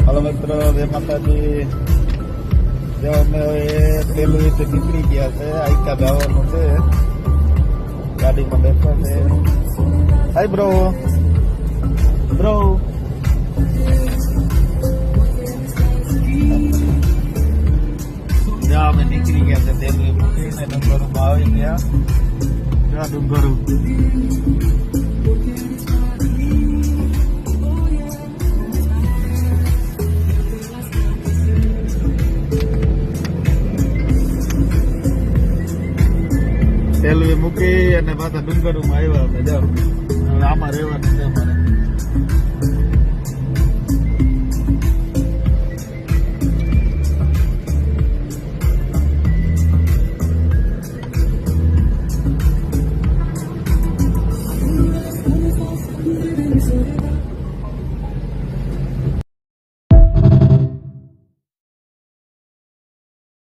Hello મિત્રો, જય માતાજી. જો અમે હવે પેલું નીકળી ગયા છે. આઈકા જવાનું છે, ગાડીમાં બેઠા છે. Hi bro. જ્યાં અમે નીકળી ગયા છે પેલું મૂકીને ડુંગરમાં આવી ગયા. જ્યાં ડુંગર પેલું મૂકી અને પાછા ડુંગરમાં આવ્યા. અમે જાઓ આમાં રહેવાનું છે અમારે.